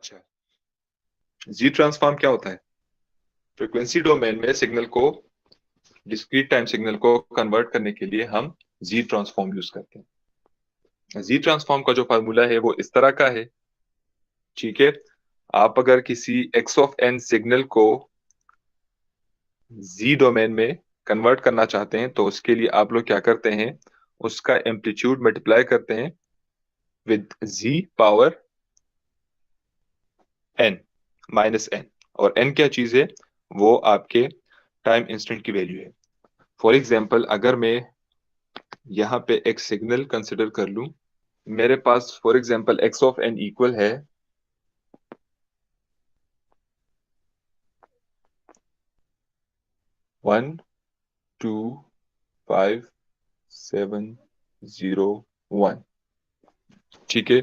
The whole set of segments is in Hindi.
अच्छा, जी ट्रांसफॉर्म क्या होता है? फ्रीक्वेंसी डोमेन में सिग्नल को, डिस्क्रीट टाइम सिग्नल को कन्वर्ट करने के लिए हम जी ट्रांसफॉर्म यूज करते हैं। जी ट्रांसफॉर्म का जो फार्मूला है वो इस तरह का है, ठीक है। आप अगर किसी एक्स ऑफ एन सिग्नल को जी डोमेन में कन्वर्ट करना चाहते हैं तो उसके लिए आप लोग क्या करते हैं, उसका एम्पलीट्यूड मल्टीप्लाई करते हैं with z power n minus n. और एन क्या चीज है? वो आपके टाइम इंस्टेंट की वैल्यू है। फॉर एग्जाम्पल, अगर मैं यहाँ पे एक सिग्नल कंसिडर कर लूं, मेरे पास for example X of N equal है 1 2 5 7 0 1, ठीक है।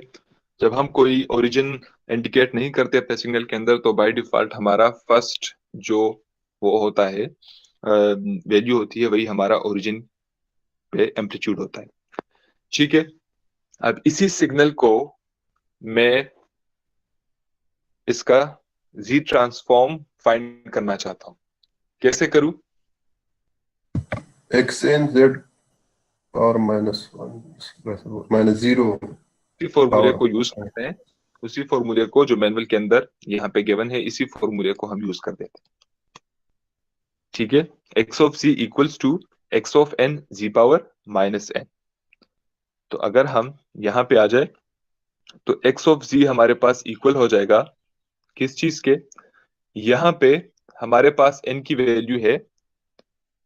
जब हम कोई ओरिजिन इंडिकेट नहीं करते अपने सिग्नल के अंदर तो बाय डिफॉल्ट हमारा फर्स्ट जो वो होता है वैल्यू होती है, वही हमारा ओरिजिन पे एम्पलीट्यूड होता है, ठीक है। अब इसी सिग्नल को मैं इसका जी ट्रांसफॉर्म फाइंड करना चाहता हूँ। कैसे करूं? एक्स एन जेड पावर -1 -0 उसी फॉर्मूले पावर। को यूज करते हैं, उसी फॉर्मूले को जो मैनुअल के अंदर यहाँ पे गिवन है, इसी फॉर्मूले को हम यूज कर देते हैं, ठीक है। X of z equals to x of n z power minus n. तो अगर हम यहाँ पे आ जाए तो एक्स ऑफ जी हमारे पास इक्वल हो जाएगा किस चीज के? यहाँ पे हमारे पास एन की वैल्यू है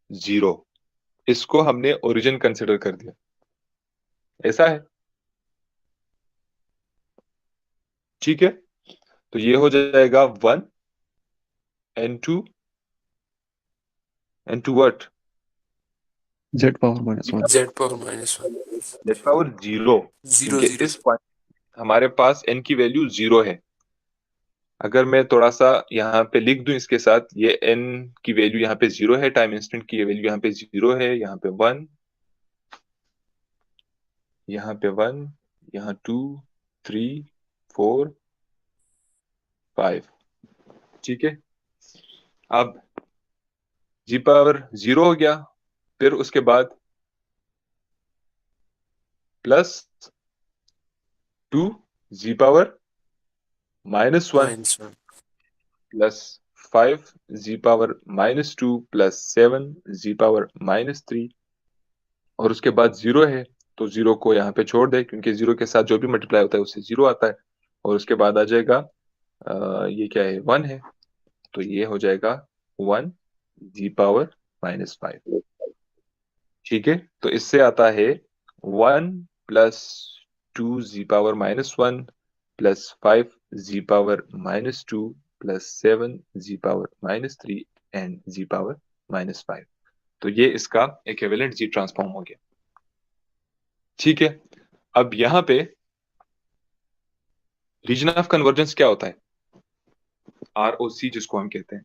0, इसको हमने ओरिजिन कंसिडर कर दिया, ऐसा है, ठीक है। तो ये हो जाएगा 1 n2 what? Z power -1। Z power -1 Z power 0, 0 क्योंकि 0। इस पॉइंट हमारे पास n की वैल्यू 0 है। अगर मैं थोड़ा सा यहाँ पे लिख दूं इसके साथ, ये n की वैल्यू यहाँ पे 0 है, टाइम इंस्टेंट की वैल्यू यहाँ पे 0 है, यहाँ पे 1, यहाँ पे 1, यहाँ 2 3 4 5, ठीक है। अब जी पावर 0 हो गया, फिर उसके बाद plus 2 z power -1 -1 plus 5 z power -2 plus 7 z power -3, और उसके बाद 0 है तो 0 को यहाँ पे छोड़ दे, क्योंकि 0 के साथ जो भी मल्टीप्लाई होता है उससे 0 आता है। और उसके बाद आ जाएगा ये क्या है, 1 है, तो ये हो जाएगा 1 जी पावर -5, ठीक है। तो इससे आता है 1 plus 2 z power -1 plus 5 z power -2 plus 7 z power -3 and z power -5। तो ये इसका इक्विवेलेंट जी ट्रांसफॉर्म हो गया, ठीक है। अब यहाँ पे रीजन ऑफ कन्वर्जेंस क्या होता है? ROC जिसको हम कहते हैं।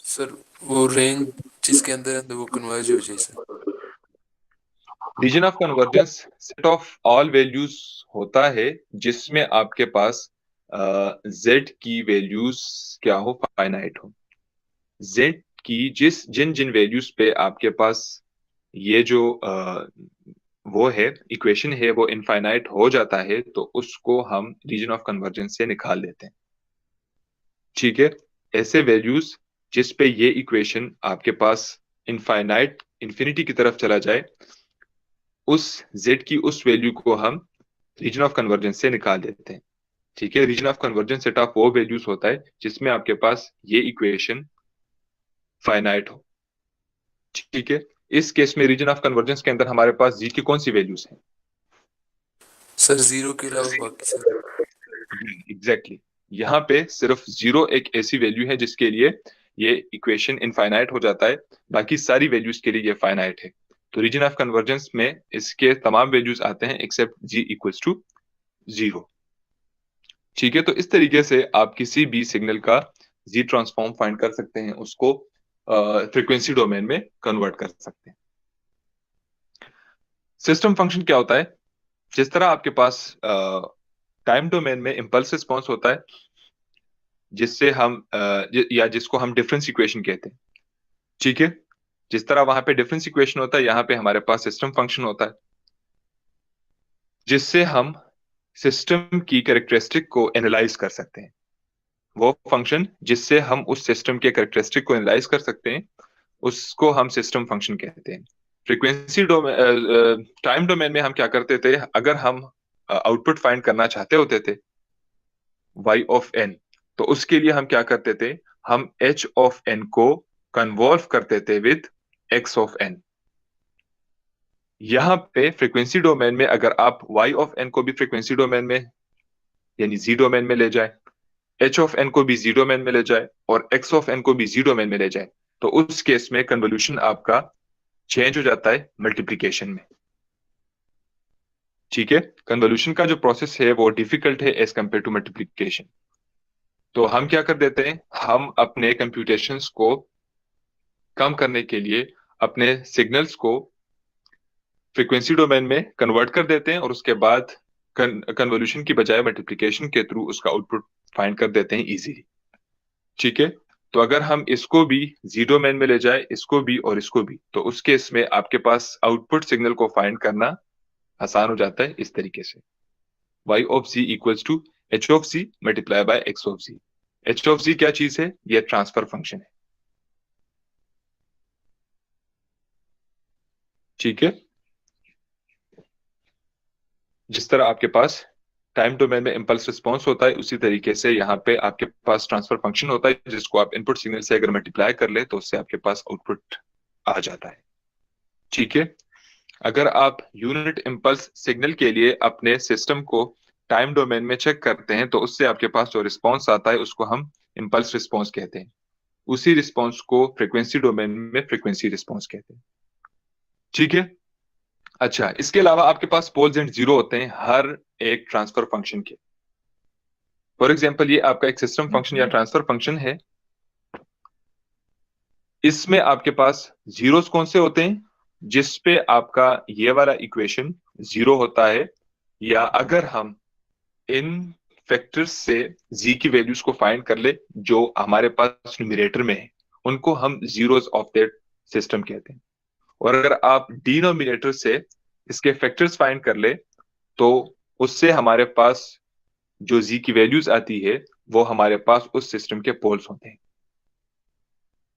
सर, वो रेंज जिसके अंदर वो कन्वर्ज हो जाए sir. Region of convergence set of all values होता है जिसमें आपके पास z की वैल्यूज क्या हो, फाइनाइट हो। z की जिन जिन वैल्यूज पे आपके पास ये जो वो है इक्वेशन है वो इनफाइनाइट हो जाता है, तो उसको हम रीजन ऑफ कन्वर्जेंस से निकाल देते हैं, ठीक है। ऐसे वैल्यूज जिस पे ये इक्वेशन आपके पास इनफाइनाइट इंफिनिटी की तरफ चला जाए, उस z की उस वैल्यू को हम रीजन ऑफ कन्वर्जेंस से निकाल देते हैं, ठीक है। Region of convergence set of वो वैल्यूज होता है जिसमें आपके पास ये इक्वेशन फाइनाइट हो, ठीक है। इस केस में रीजन ऑफ कन्वर्जेंस के अंदर हमारे पास जी की कौन सी वैल्यूज हैं? सर 0 के अलावा बाकी सर। एग्जैक्टली, यहाँ पे सिर्फ 0 एक ऐसी वैल्यू है जिसके लिए ये इक्वेशन इनफाइनाइट हो जाता है, बाकी सारी वैल्यूज के लिए ये फाइनाइट है। तो रीजन ऑफ कन्वर्जेंस में इसके तमाम वैल्यूज आते हैं एक्सेप्ट जी इक्वल्स टू 0, ठीक है। तो इस तरीके से आप किसी भी सिग्नल का जी ट्रांसफॉर्म फाइंड कर सकते हैं, उसको फ्रीक्वेंसी डोमेन में कन्वर्ट कर सकते हैं। सिस्टम फंक्शन क्या होता है? जिस तरह आपके पास टाइम डोमेन में इम्पल्स रिस्पॉन्स होता है जिससे हम या जिसको हम डिफरेंस इक्वेशन कहते हैं। ठीक है, जिस तरह वहां पे डिफरेंस इक्वेशन होता है, यहाँ पे हमारे पास सिस्टम फंक्शन होता है जिससे हम सिस्टम की कैरेक्टरिस्टिक को एनालाइज कर सकते हैं। वो फंक्शन जिससे हम उस सिस्टम के कैरेक्टरिस्टिक को एनालाइज कर सकते हैं उसको हम सिस्टम फंक्शन कहते हैं। फ्रीक्वेंसी डोमेन टाइम डोमेन में हम क्या करते थे, अगर हम आउटपुट फाइंड करना चाहते होते थे y ऑफ n, तो उसके लिए हम क्या करते थे, हम h ऑफ n को कन्वॉल्व करते थे विद x ऑफ n। यहाँ पे फ्रीक्वेंसी डोमेन में अगर आप y ऑफ n को भी फ्रीक्वेंसी डोमेन में यानी z डोमेन में ले जाए, h ऑफ n को भी z डोमेन में ले जाए और x ऑफ n को भी z डोमेन में ले जाए, तो उस केस में कन्वोल्यूशन आपका चेंज हो जाता है मल्टीप्लिकेशन में। ठीक है, कन्वोल्यूशन का जो प्रोसेस है वो डिफिकल्ट है एज कंपेयर टू मल्टीप्लिकेशन। तो हम क्या कर देते हैं, हम अपने कंप्यूटेशंस को कम करने के लिए अपने सिग्नल्स को फ्रीक्वेंसी डोमेन में कन्वर्ट कर देते हैं और उसके बाद कन्वोल्यूशन की बजाय मल्टीप्लिकेशन के थ्रू उसका आउटपुट फाइंड कर देते हैं इजीली। ठीक है, तो अगर हम इसको भी जी डोमेन में ले जाए, इसको भी और इसको भी, तो उस केस में आपके पास आउटपुट सिग्नल को फाइंड करना आसान हो जाता है इस तरीके से। y of z equals to h of z multiply by x of z। h of z क्या चीज है, ये ट्रांसफर फंक्शन है। ठीक है, जिस तरह आपके पास टाइम डोमेन में इंपल्स रिस्पॉन्स होता है उसी तरीके से यहाँ पे आपके पास ट्रांसफर फंक्शन होता है जिसको आप इनपुट सिग्नल से अगर मल्टीप्लाई कर ले तो उससे आपके पास आउटपुट आ जाता है। ठीक है, अगर आप यूनिट इंपल्स सिग्नल के लिए अपने सिस्टम को टाइम डोमेन में चेक करते हैं तो उससे आपके पास जो रिस्पॉन्स आता है उसको हम इंपल्स रिस्पॉन्स कहते हैं। उसी रिस्पॉन्स को फ्रीक्वेंसी डोमेन में फ्रीक्वेंसी रिस्पॉन्स कहते हैं। ठीक है, अच्छा, इसके अलावा आपके पास पोल्स एंड जीरो होते हैं हर एक ट्रांसफर फंक्शन के। फॉर एग्जांपल ये आपका एक सिस्टम फंक्शन या ट्रांसफर फंक्शन है, इसमें आपके पास जीरोस कौन से होते हैं, जिस पे आपका ये वाला इक्वेशन जीरो होता है, या अगर हम इन फैक्टर्स से जी की वैल्यूज को फाइंड कर ले जो हमारे पास न्यूमरेटर में है, उनको हम जीरोस ऑफ दैट सिस्टम कहते हैं। और अगर आप डिनोमिनेटर से इसके फैक्टर्स फाइंड कर ले तो उससे हमारे पास जो जी की वैल्यूज आती है वो हमारे पास उस सिस्टम के पोल्स होते हैं।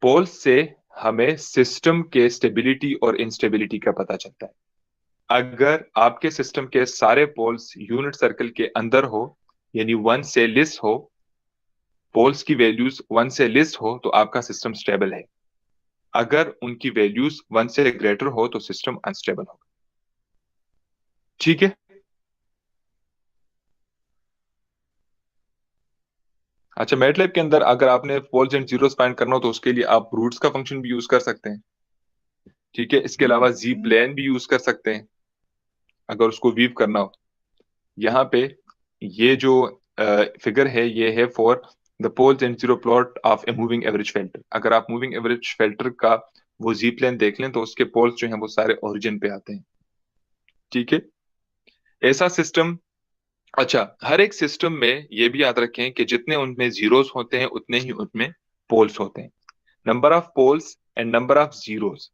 पोल्स से हमें सिस्टम के स्टेबिलिटी और इंस्टेबिलिटी का पता चलता है। अगर आपके सिस्टम के सारे पोल्स यूनिट सर्कल के अंदर हो यानी 1 से लेस हो, पोल्स की वैल्यूज 1 से लेस हो तो आपका सिस्टम स्टेबल है। अगर उनकी वैल्यूज 1 से ग्रेटर हो तो सिस्टम अनस्टेबल होगा। ठीक है, अच्छा, मैटलैब के अंदर अगर आपने पोल्स एंड जीरोस फाइंड करना हो तो उसके लिए आप रूट्स का फंक्शन भी यूज कर सकते हैं। ठीक है, इसके अलावा जी प्लेन भी यूज कर सकते हैं अगर उसको वीव करना हो। यहाँ पे ये जो फिगर है ये है for the poles and zero plot of a moving average filter. अगर आप मूविंग एवरेज फिल्टर का वो जी प्लेन देख लें तो उसके पोल्स जो हैं वो सारे ओरिजिन पे आते हैं। ठीक है, ऐसा सिस्टम, अच्छा, हर एक सिस्टम में ये भी याद रखें कि जितने उनमें जीरोस होते हैं उतने ही उनमें पोल्स होते हैं। Number of poles and number of zeros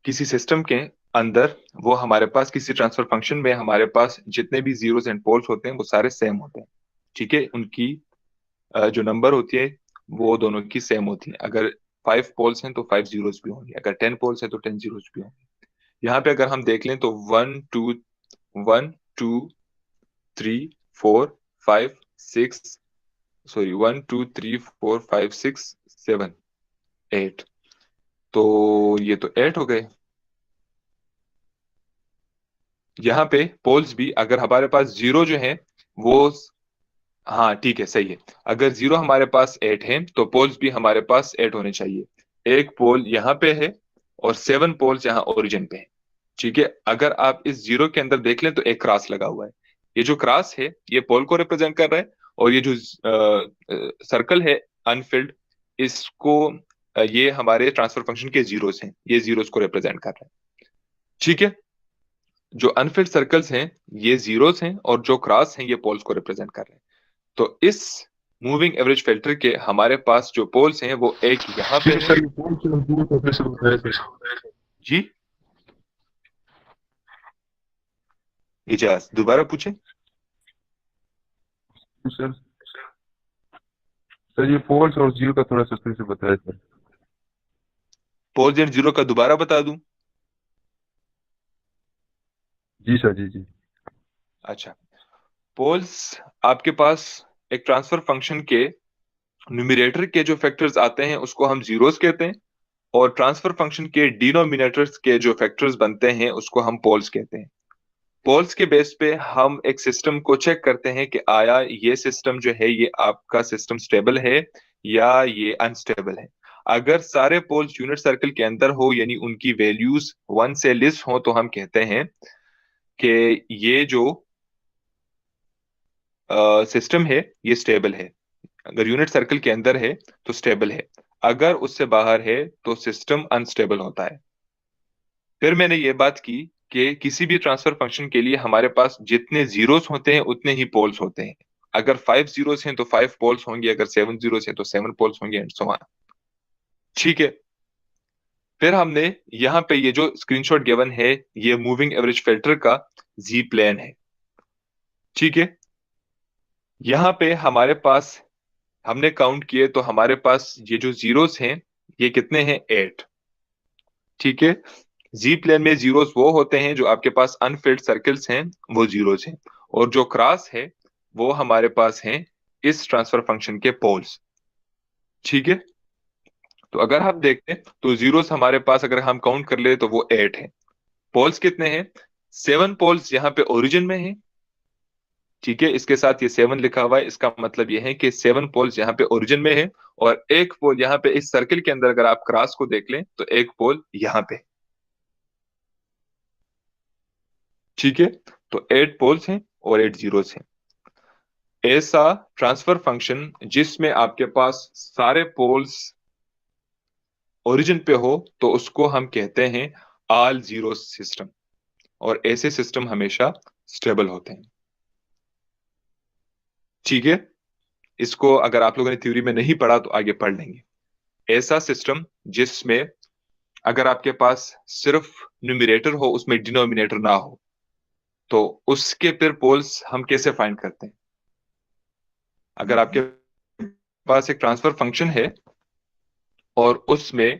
किसी सिस्टम के अंदर, वो हमारे पास किसी ट्रांसफर फंक्शन में हमारे पास जितने भी जीरोस एंड पोल्स होते हैं वो सारे सेम होते हैं। ठीक है, उनकी जो नंबर होती है वो दोनों की सेम होती है। अगर 5 पोल्स हैं तो 5 जीरोस भी होंगे, अगर 10 पोल्स हैं तो 10 जीरोस भी होंगे। यहाँ पे अगर हम देख लें तो 1 2 3 4 5 6 सॉरी 1 2 3 4 5 6 7 8, तो ये तो 8 हो गए। यहाँ पे पोल्स भी अगर हमारे पास जीरो जो है वो, हाँ ठीक है, सही है, अगर जीरो हमारे पास 8 है तो पोल्स भी हमारे पास 8 होने चाहिए। एक पोल यहाँ पे है और 7 पोल्स यहाँ ओरिजिन पे है। ठीक है, अगर आप इस जीरो के अंदर देख लें तो एक क्रॉस लगा हुआ है। ये जो क्रॉस है ये पोल को रिप्रेजेंट कर रहा है और ये जो सर्कल है अनफिल्ड, इसको ये हमारे ट्रांसफर फंक्शन के जीरोस हैं, ये जीरोस को रिप्रेजेंट कर रहा है। ठीक है, जो अनफिल्ड सर्कल्स हैं ये जीरोस हैं और जो क्रॉस हैं ये पोल्स को रिप्रेजेंट कर रहे हैं। तो इस मूविंग एवरेज फिल्टर के हमारे पास जो पोल्स हैं वो एक यहाँ पे है जी। इजाज दोबारा पूछे। सर सर ये पोल्स और जीरो का थोड़ा सा फिर से बताया सर। पोल्स एंड जीरो का दोबारा बता दूं। जी सर जी जी। अच्छा, पोल्स आपके पास एक ट्रांसफर फंक्शन के न्यूमरेटर के जो फैक्टर्स आते हैं उसको हम जीरोस कहते हैं, और ट्रांसफर फंक्शन के डिनोमिनेटर्स के जो फैक्टर्स बनते हैं उसको हम पोल्स कहते हैं। पोल्स के बेस पे हम एक सिस्टम को चेक करते हैं कि आया ये सिस्टम जो है ये आपका सिस्टम स्टेबल है या ये अनस्टेबल है। अगर सारे पोल्स यूनिट सर्कल के अंदर हो यानी उनकी वैल्यूज 1 से लेस हो तो हम कहते हैं कि ये जो सिस्टम है ये स्टेबल है। अगर यूनिट सर्कल के अंदर है तो स्टेबल है, अगर उससे बाहर है तो सिस्टम अनस्टेबल होता है। फिर मैंने ये बात की कि किसी भी ट्रांसफर फंक्शन के लिए हमारे पास जितने जीरोस होते हैं उतने ही पोल्स होते हैं। अगर 5 जीरोस हैं तो 5 पोल्स होंगे, अगर 7 जीरोस हैं तो 7 पोल्स होंगे एंड सो ऑन। ठीक है, फिर हमने यहाँ पे ये जो स्क्रीनशॉट गिवन है ये मूविंग एवरेज फिल्टर का जी प्लेन है। ठीक है, यहाँ पे हमारे पास हमने काउंट किए तो हमारे पास ये जो जीरोस हैं ये कितने हैं, 8। ठीक है, जी प्लेन में जीरोस वो होते हैं जो आपके पास अनफिल्ड सर्कल्स हैं वो जीरोस हैं, और जो क्रॉस है वो हमारे पास हैं इस ट्रांसफर फंक्शन के पोल्स। ठीक है, तो अगर हम देखते हैं तो जीरोस हमारे पास अगर हम काउंट कर ले तो वो 8 है। पोल्स कितने हैं, 7 पोल्स यहाँ पे ओरिजिन में है। ठीक है, इसके साथ ये 7 लिखा हुआ है, इसका मतलब ये है कि 7 पोल्स यहाँ पे ओरिजिन में है, और एक पोल यहाँ पे इस सर्किल के अंदर अगर आप क्रॉस को देख लें तो एक पोल यहाँ पे। ठीक है, तो 8 पोल्स हैं और 8 जीरोस हैं। ऐसा ट्रांसफर फंक्शन जिसमें आपके पास सारे पोल्स ओरिजिन पे हो तो उसको हम कहते हैं ऑल जीरो सिस्टम, और ऐसे सिस्टम हमेशा स्टेबल होते हैं। ठीक है, इसको अगर आप लोगों ने थ्योरी में नहीं पढ़ा तो आगे पढ़ लेंगे। ऐसा सिस्टम जिसमें अगर आपके पास सिर्फ न्यूमरेटर हो उसमें डिनोमिनेटर ना हो तो उसके फिर पोल्स हम कैसे फाइंड करते हैं। अगर आपके पास एक ट्रांसफर फंक्शन है और उसमें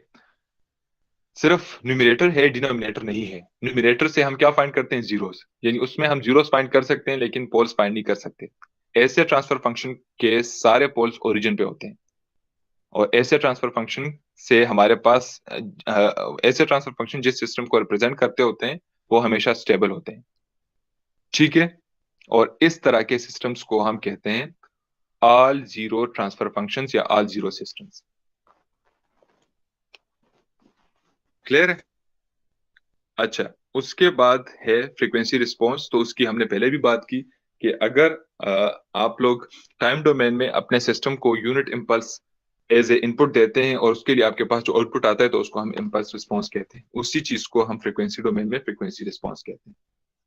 सिर्फ न्यूमरेटर है डिनोमिनेटर नहीं है, न्यूमरेटर से हम क्या फाइंड करते हैं, जीरोस, यानी उसमें हम जीरोस फाइंड कर सकते हैं लेकिन पोल्स फाइंड नहीं कर सकते। ऐसे ट्रांसफर फंक्शन के सारे पोल्स ओरिजिन पे होते हैं, और ऐसे ट्रांसफर फंक्शन से हमारे पास ऐसे ट्रांसफर फंक्शन जिस सिस्टम को रिप्रेजेंट करते होते हैं वो हमेशा स्टेबल होते हैं। ठीक है, और इस तरह के सिस्टम्स को हम कहते हैं ऑल जीरो ट्रांसफर फंक्शंस या ऑल जीरो सिस्टम्स। क्लियर है। अच्छा, उसके बाद है फ्रीक्वेंसी रिस्पांस। तो उसकी हमने पहले भी बात की कि अगर आप लोग टाइम डोमेन में अपने सिस्टम को unit impulse as a input देते हैं और उसके लिए आपके पास जो आउटपुट आता है तो उसको हम इम्पल्स रिस्पांस कहते हैं। उसी चीज को हम फ्रीक्वेंसी डोमेन में फ्रीक्वेंसी रिस्पांस कहते हैं।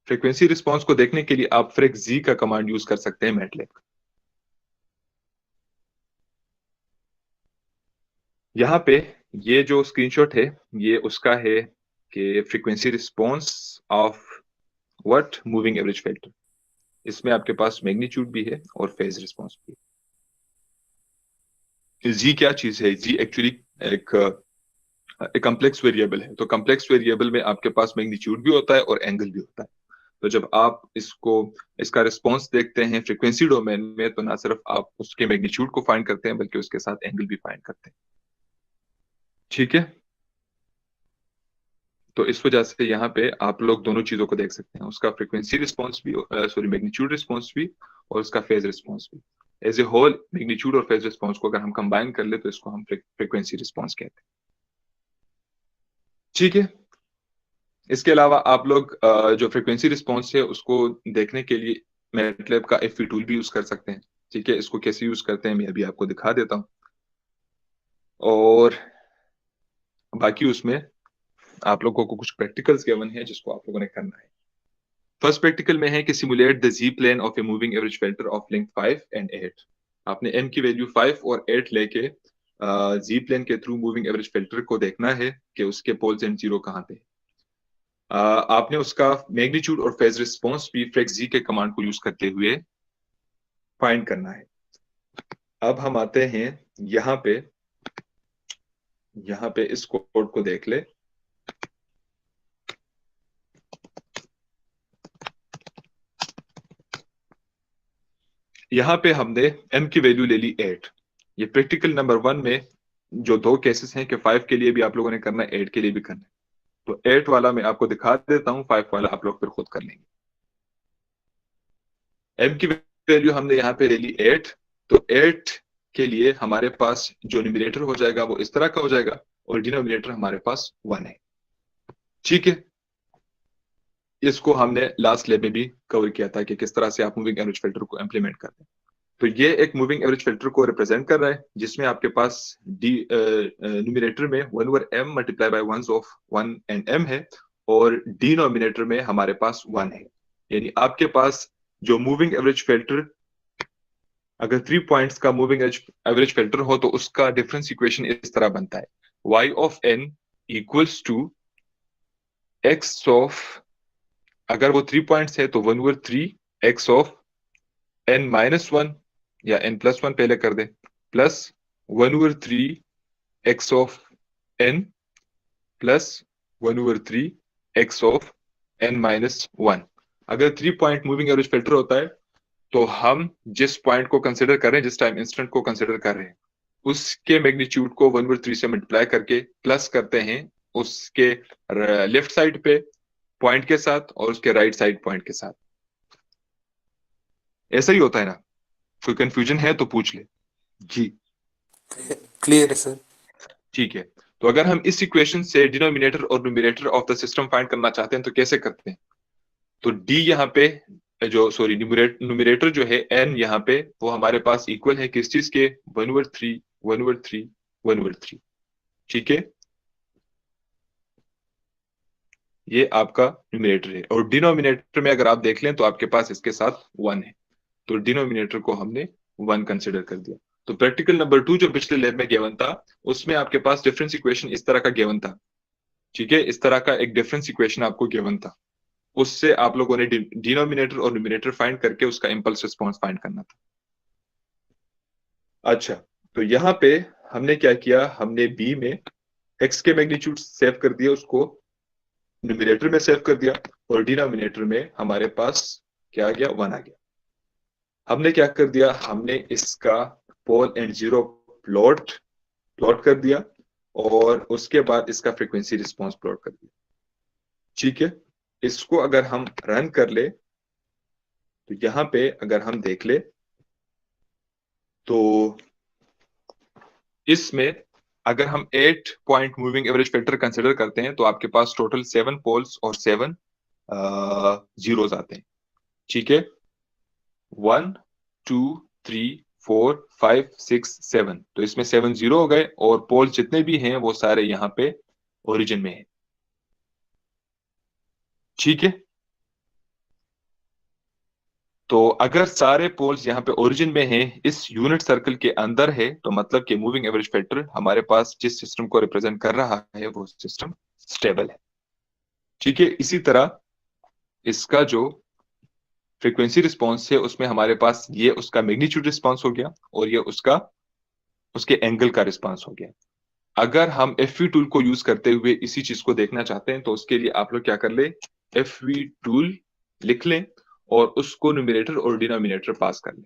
फ्रीक्वेंसी रिस्पांस को देखने के लिए आप फ्रिक जी का कमांड यूज कर सकते हैं मैटलैब। यहाँ पे ये जो स्क्रीनशॉट है ये उसका है कि frequency response of what moving average filter. इसमें आपके पास मैग्नीट्यूड भी है और फेज रिस्पांस भी है। जी क्या चीज है, जी एक्चुअली एक कॉम्प्लेक्स वेरिएबल है। तो कॉम्प्लेक्स वेरिएबल में आपके पास मैग्नीट्यूड भी होता है और एंगल भी होता है। तो जब आप इसका रिस्पांस देखते हैं फ्रीक्वेंसी डोमेन में तो ना सिर्फ आप उसके मैग्नीट्यूड को फाइंड करते हैं बल्कि उसके साथ एंगल भी फाइंड करते हैं। ठीक है, तो इस वजह से यहाँ पे आप लोग दोनों चीजों को देख सकते हैं, उसका फ्रीक्वेंसी रिस्पांस भी, सॉरी मैग्नीट्यूड रिस्पांस भी, और उसका फेज रिस्पांस भी। एज ए होल मैग्नीट्यूड और फेज रिस्पांस को अगर हम कंबाइन कर ले तो इसको हम फ्रीक्वेंसी रिस्पांस कहते हैं। ठीक है, इसके अलावा आप लोग जो फ्रीक्वेंसी रिस्पांस है उसको देखने के लिए मैटलैब का एफवी टूल भी यूज कर सकते हैं। ठीक है, इसको कैसे यूज करते हैं मैं अभी आपको दिखा देता हूँ, और बाकी उसमें आप लोगों को कुछ प्रैक्टिकल्स गिवन है जिसको आप लोगों ने करना है। फर्स्ट प्रैक्टिकल में है कि simulate the z plane of a moving average filter of length 5 and 8। आपने n की वैल्यू 5 और 8 लेके जी प्लेन के थ्रू मूविंग एवरेज फिल्टर को देखना है कि उसके पोल्स एंड जीरो कहाँ पे है। आपने उसका मैग्नीट्यूड और फेज रिस्पॉन्स भी फ्लेक्स जी के कमांड को यूज करते हुए फाइंड करना है। अब हम आते हैं यहाँ पे इस कोड को देख ले। यहाँ पे हमने m की वैल्यू ले ली 8। ये प्रैक्टिकल नंबर 1 में जो दो केसेस हैं कि 5 के लिए भी आप लोगों ने करना है, 8 के लिए भी करना है। तो 8 वाला मैं आपको दिखा देता हूँ, 5 वाला आप लोग फिर खुद कर लेंगे। m की वैल्यू हमने यहाँ पे ले ली 8। तो 8 के लिए हमारे पास जो न्यूमरेटर हो जाएगा वो इस तरह का हो जाएगा और डिनोमिनेटर हमारे पास 1 है। ठीक है, इसको हमने लास्ट लेब में भी कवर किया था कि किस तरह से आप मूविंग एवरेज फिल्टर को इंप्लीमेंट करते हैं। तो ये एक मूविंग एवरेज फिल्टर को रिप्रेजेंट कर रहा है जिसमें आपके पास डी न्यूमरेटर में 1 over m multiply by 1s of 1 and m है और डिनोमिनेटर में हमारे पास 1 है। यानी आपके पास जो मूविंग एवरेज फिल्टर, अगर 3 पॉइंट्स का मूविंग एवरेज फिल्टर हो तो उसका डिफरेंस इक्वेशन इस तरह बनता है, y of n equals to x of, अगर वो 3 पॉइंट्स है तो 1 over 3 x of n minus 1 या n प्लस 1 पहले कर दे, plus 1 over 3 x of n plus 1 over 3 x of n minus 1। अगर 3 पॉइंट मूविंग एवरेज फिल्टर होता है तो हम जिस पॉइंट को कंसिडर कर रहे हैं, जिस टाइम इंस्टेंट को कंसिडर कर रहे हैं, उसके मैग्नीट्यूड को 1 ओवर 3 से मल्टीप्लाई करके प्लस करते हैं उसके लेफ्ट साइड पे पॉइंट के साथ और उसके राइट साइड पॉइंट के साथ। ऐसा ही होता है ना? कोई कंफ्यूजन है तो पूछ ले जी। क्लियर है सर। ठीक है, तो अगर हम इस इक्वेशन से डिनोमिनेटर और numerator of the system find करना चाहते हैं तो कैसे करते हैं? तो d यहाँ पे जो सॉरी न्यूमरेटर जो है n यहाँ पे वो हमारे पास इक्वल है किस चीज के? 1 ओवर 3 1 ओवर 3 1 ओवर 3। ठीक है, ये आपका न्यूमरेटर है और डिनोमिनेटर में अगर आप देख लें तो आपके पास इसके साथ 1 है, तो डिनोमिनेटर को हमने 1 कंसिडर कर दिया। तो प्रैक्टिकल नंबर 2 जो पिछले लैब में गिवन था उसमें आपके पास डिफरेंस इक्वेशन इस तरह का गिवन था। ठीक है, इस तरह का एक डिफरेंस इक्वेशन आपको गिवन था, उससे आप लोगों ने डिनोमिनेटर और न्यूमरेटर फाइंड करके उसका इंपल्स रिस्पॉन्स फाइंड करना था। अच्छा, तो यहाँ पे हमने क्या किया, हमने b में x के मैग्नीट्यूड सेव कर दिया, उसको न्यूमरेटर में सेव कर दिया और डिनोमिनेटर में हमारे पास क्या आ गया? 1 आ गया। हमने क्या कर दिया, हमने इसका पोल एंड जीरो प्लॉट कर दिया और उसके बाद इसका फ्रीक्वेंसी रिस्पॉन्स प्लॉट कर दिया। ठीक है, इसको अगर हम रन कर ले तो यहां पे अगर हम देख ले तो इसमें अगर हम 8 point moving average filter consider करते हैं तो आपके पास टोटल 7 पोल्स और 7 जीरोस आते हैं। ठीक है, 1 2 3 4 5 6 7, तो इसमें 7 जीरो हो गए और पोल्स जितने भी हैं वो सारे यहाँ पे ओरिजिन में हैं। ठीक है, तो अगर सारे पोल्स यहाँ पे ओरिजिन में हैं, इस यूनिट सर्कल के अंदर है, तो मतलब कि मूविंग एवरेज फिल्टर हमारे पास जिस सिस्टम को रिप्रेजेंट कर रहा है वो सिस्टम स्टेबल है। ठीक है, इसी तरह इसका जो फ्रीक्वेंसी रिस्पॉन्स है उसमें हमारे पास ये उसका मैग्नीट्यूड रिस्पॉन्स हो गया और ये उसके एंगल का रिस्पॉन्स हो गया। अगर हम FV टूल को यूज करते हुए इसी चीज को देखना चाहते हैं तो उसके लिए आप लोग क्या कर ले, FV टूल लिख लें और उसको न्यूमरेटर और डिनोमिनेटर पास कर लें।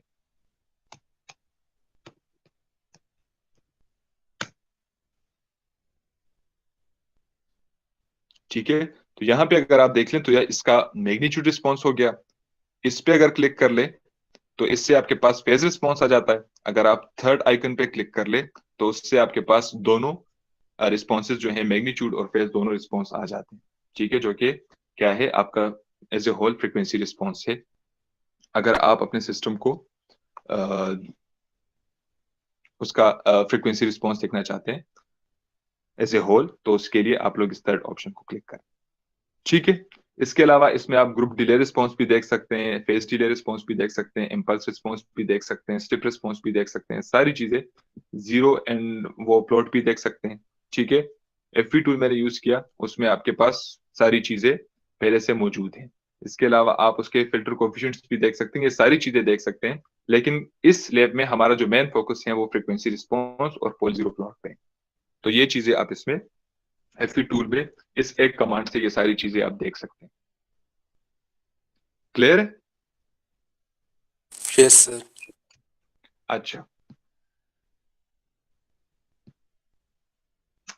ठीक है, तो यहां पे अगर आप देख लें तो यह इसका मैग्नीट्यूड रिस्पॉन्स हो गया। इस पे अगर क्लिक कर ले तो इससे आपके पास फेज रिस्पॉन्स आ जाता है। अगर आप थर्ड आइकन पे क्लिक कर ले तो उससे आपके पास दोनों रिस्पॉन्सेज जो है मैग्नीट्यूड और फेज दोनों रिस्पॉन्स आ जाते हैं। ठीक है, जो कि क्या है आपका as a whole frequency response है। अगर आप अपने सिस्टम को उसका फ्रीक्वेंसी रिस्पॉन्स देखना चाहते हैं एज ए होल तो उसके लिए आप लोग इस थर्ड ऑप्शन को क्लिक करें। ठीक है, इसके अलावा इसमें आप ग्रुप डिले रिस्पॉन्स भी देख सकते हैं, फेज डिले रिस्पॉन्स भी देख सकते हैं, इम्पल्स रिस्पॉन्स भी देख सकते हैं, स्टेप रिस्पॉन्स भी देख सकते हैं, सारी चीजें जीरो एंड वो प्लॉट भी देख सकते हैं। ठीक है, एफवी टूल मैंने यूज किया, उसमें आपके पास सारी चीजें पहले से मौजूद हैं। इसके अलावा आप उसके फिल्टर कोफिशिएंट्स भी देख सकते हैं, ये सारी चीजें देख सकते हैं। लेकिन इस लैब में हमारा जो मेन फोकस है वो फ्रीक्वेंसी रिस्पॉन्स और पोल जीरो प्लॉट पे है। तो ये चीजें आप इसमें एफवी टूल में इस एक कमांड से ये सारी चीजें आप देख सकते हैं। क्लियर है? Yes sir. अच्छा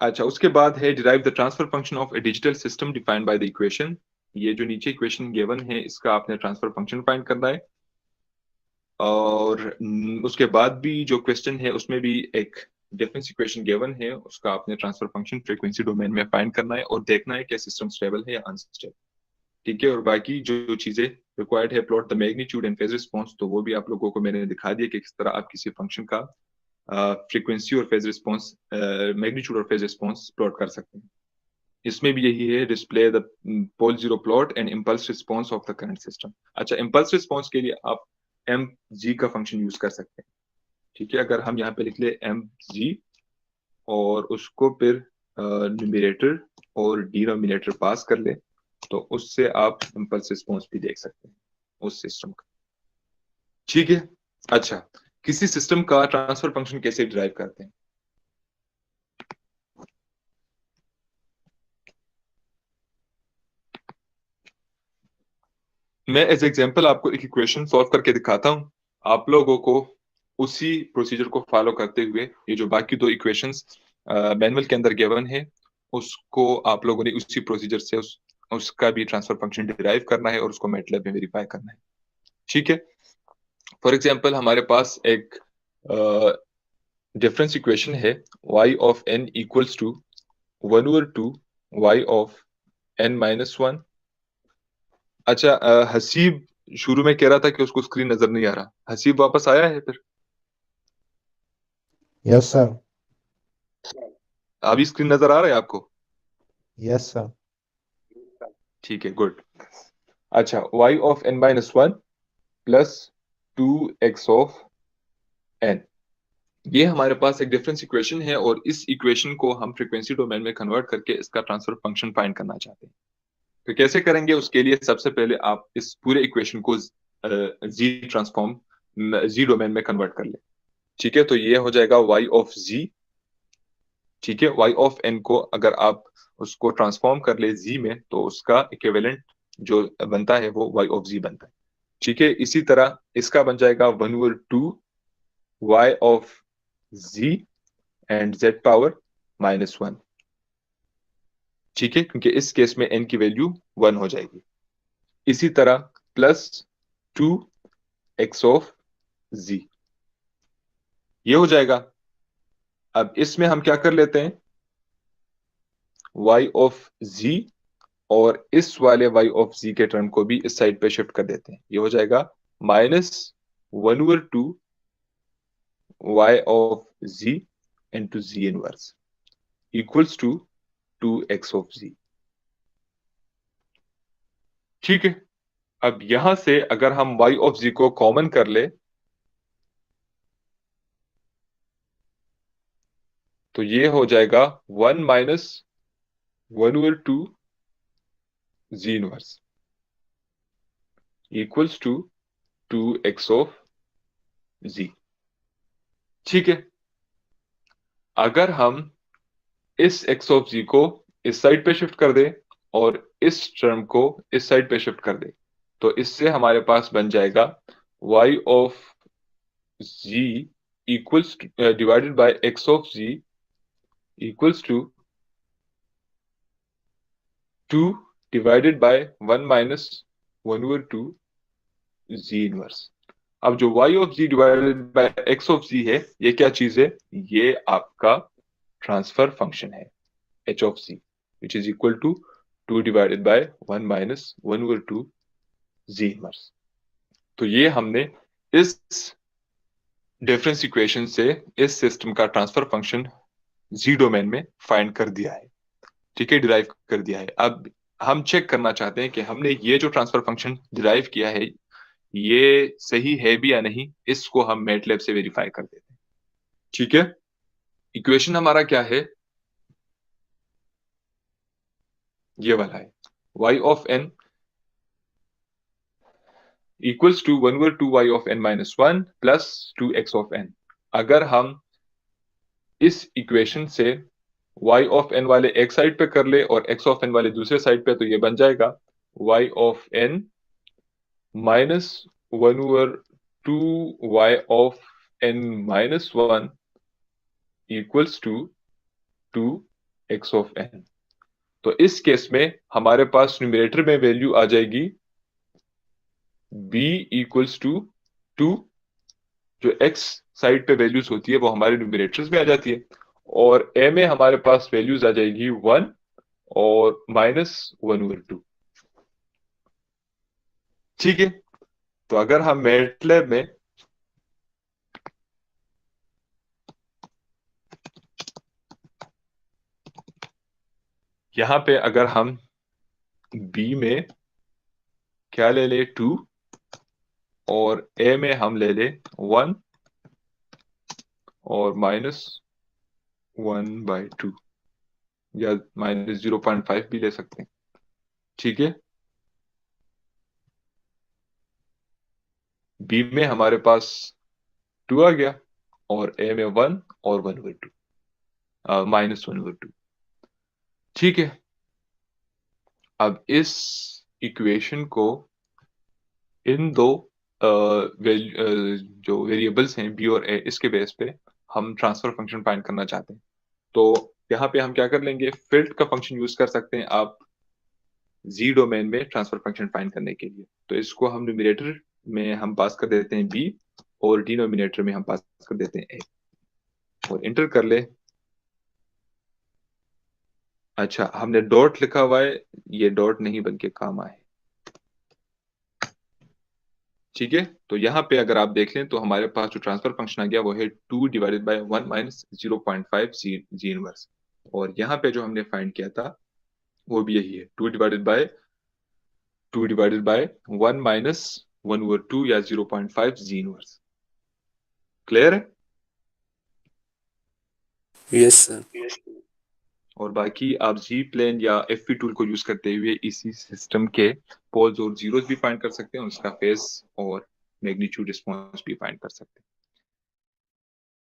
अच्छा, उसके बाद है derive the transfer function of A digital system defined by the equation. ये जो नीचे इक्वेशन गिवन है इसका आपने ट्रांसफर फंक्शन फाइंड करना है। और उसके बाद भी जो क्वेश्चन है उसमें भी एक डिफरेंस इक्वेशन गिवन है, उसका आपने ट्रांसफर फंक्शन फ्रीक्वेंसी डोमेन में फाइंड करना है और देखना है कि सिस्टम स्टेबल है या अनस्टेबल। ठीक है, और बाकी जो चीजें रिक्वायर्ड है, plot the magnitude and phase response, तो वो भी आप लोगों को मैंने दिखा दिया कि किस तरह आप किसी फंक्शन का फ्रीक्वेंसी और फेज रिस्पॉन्स, मैग्नीट्यूड और फेज रिस्पॉन्स प्लॉट कर सकते हैं। इसमें भी यही है, display the pole zero plot and impulse response of the current system. अच्छा, इम्पल्स रिस्पॉन्स के लिए आप एम जी का फंक्शन यूज कर सकते हैं। ठीक है, अगर हम यहाँ पे लिख ले एम जी और उसको फिर न्यूमरेटर और डिनोमिनेटर पास कर ले, तो उससे आप इम्पल्स रिस्पॉन्स भी देख सकते हैं उस सिस्टम का। ठीक है, अच्छा, किसी सिस्टम का ट्रांसफर फंक्शन कैसे डिराइव करते हैं? मैं एज एग्जांपल आपको एक इक्वेशन सॉल्व करके दिखाता हूं, आप लोगों को उसी प्रोसीजर को फॉलो करते हुए ये जो बाकी दो इक्वेशंस मैनुअल के अंदर गिवन है उसको आप लोगों ने उसी प्रोसीजर से उसका भी ट्रांसफर फंक्शन डिराइव करना है और उसको मैटलैब में वेरीफाई करना है। ठीक है, फॉर एग्जांपल हमारे पास एक डिफरेंस इक्वेशन है y of n equals to 1/2 y of n minus 1। अच्छा, हसीब शुरू में कह रहा था कि उसको स्क्रीन नजर नहीं आ रहा, हसीब वापस आया है फिर? Yes sir. अभी स्क्रीन नजर आ रहा है आपको? Yes sir. ठीक है, गुड। अच्छा, y of n minus 1 plus 2x of n, ये हमारे पास एक डिफरेंस इक्वेशन है और इस इक्वेशन को हम फ्रीक्वेंसी डोमेन में कन्वर्ट करके इसका ट्रांसफर फंक्शन फाइंड करना चाहते हैं। तो कैसे करेंगे? उसके लिए सबसे पहले आप इस पूरे इक्वेशन को जी डोमेन में कन्वर्ट कर ले। ठीक है, तो ये हो जाएगा y ऑफ z। ठीक है, y ऑफ n को अगर आप उसको ट्रांसफॉर्म कर ले z में तो उसका इक्विवेलेंट जो बनता है वो y ऑफ z बनता है। ठीक है, इसी तरह इसका बन जाएगा 1/2 y of z and z power minus 1। ठीक है, क्योंकि इस केस में n की वैल्यू 1 हो जाएगी। इसी तरह प्लस 2x ऑफ z, ये हो जाएगा। अब इसमें हम क्या कर लेते हैं, y ऑफ z और इस वाले y ऑफ z के टर्म को भी इस साइड पे शिफ्ट कर देते हैं। ये हो जाएगा minus 1/2 y of z into z inverse equals to 2x of z। ठीक है, अब यहां से अगर हम y ऑफ z को कॉमन कर ले तो ये हो जाएगा 1 minus 1/2 z inverse equals to 2x of z। ठीक है, अगर हम इस x ऑफ z को इस साइड पे शिफ्ट कर दे और इस टर्म को इस साइड पे शिफ्ट कर दे तो इससे हमारे पास बन जाएगा y of z equals divided by x of z equals to 2 divided by 1 minus 1/2 z inverse. अब जो y of z divided by x of z है, ये क्या चीज है? ये आपका ट्रांसफर फंक्शन है h of z which is equal to 2 divided by 1 minus 1/2 z inverse. तो ये हमने इस डिफरेंस इक्वेशन से इस सिस्टम का ट्रांसफर फंक्शन z डोमेन में फाइंड कर दिया है। ठीक है, डिराइव कर दिया है। अब हम चेक करना चाहते हैं कि हमने ये जो ट्रांसफर फंक्शन डिराइव किया है ये सही है भी या नहीं, इसको हम मैटलैब से वेरीफाई कर देते हैं। ठीक है, इक्वेशन हमारा क्या है, ये वाला है, y of n equals to 1/2y of n minus 1 plus 2x of n। अगर हम इस इक्वेशन से y ऑफ n वाले एक साइड पे कर ले और x ऑफ n वाले दूसरे साइड पे, तो ये बन जाएगा y of n minus 1/2y of n minus 1 equals to 2x of n। तो इस केस में हमारे पास न्यूमरेटर में वैल्यू आ जाएगी b इक्वल्स टू 2, जो x साइड पे वैल्यूज होती है वो हमारे न्यूमरेटर्स में आ जाती है, और a में हमारे पास वैल्यूज आ जाएगी 1 और माइनस 1/2। ठीक है, तो अगर हम मैटलैब में यहां पे अगर हम b में क्या ले ले 2 और a में हम ले ले 1 और माइनस 1/2 या माइनस 0.5 भी ले सकते हैं। ठीक है, b में हमारे पास 2 आ गया और a में 1 और 1/2 माइनस 1/2। ठीक है, अब इस इक्वेशन को इन दो जो वेरिएबल्स हैं b और a, इसके बेस पे हम ट्रांसफर फंक्शन फाइंड करना चाहते हैं। तो यहाँ पे हम क्या कर लेंगे, फिल्ट का फंक्शन यूज कर सकते हैं आप जी डोमेन में ट्रांसफर फंक्शन फाइंड करने के लिए। तो इसको हम न्यूमरेटर में हम पास कर देते हैं b और डिनोमिनेटर में हम पास कर देते हैं a और इंटर कर ले। अच्छा, हमने डॉट लिखा हुआ है, ये डॉट नहीं बन के काम आए। ठीक है, तो यहाँ पे अगर आप देख लें तो हमारे पास जो ट्रांसफर फंक्शन आ गया वो है 2 divided by 1 minus 0.5 ji inverse, और यहाँ पे जो हमने फाइंड किया था वो भी यही है, 2 डिवाइडेड बाय 1 माइनस 1/2 या 0.5 जी इनवर्स। क्लियर है? Yes sir. और बाकी आप जी प्लेन या एफ टूल को यूज करते हुए इसी सिस्टम के पोल्स और जीरोस भी फाइंड कर सकते हैं, उसका फेस और मैग्नीट्यूड रिस्पॉन्स भी फाइंड कर सकते हैं।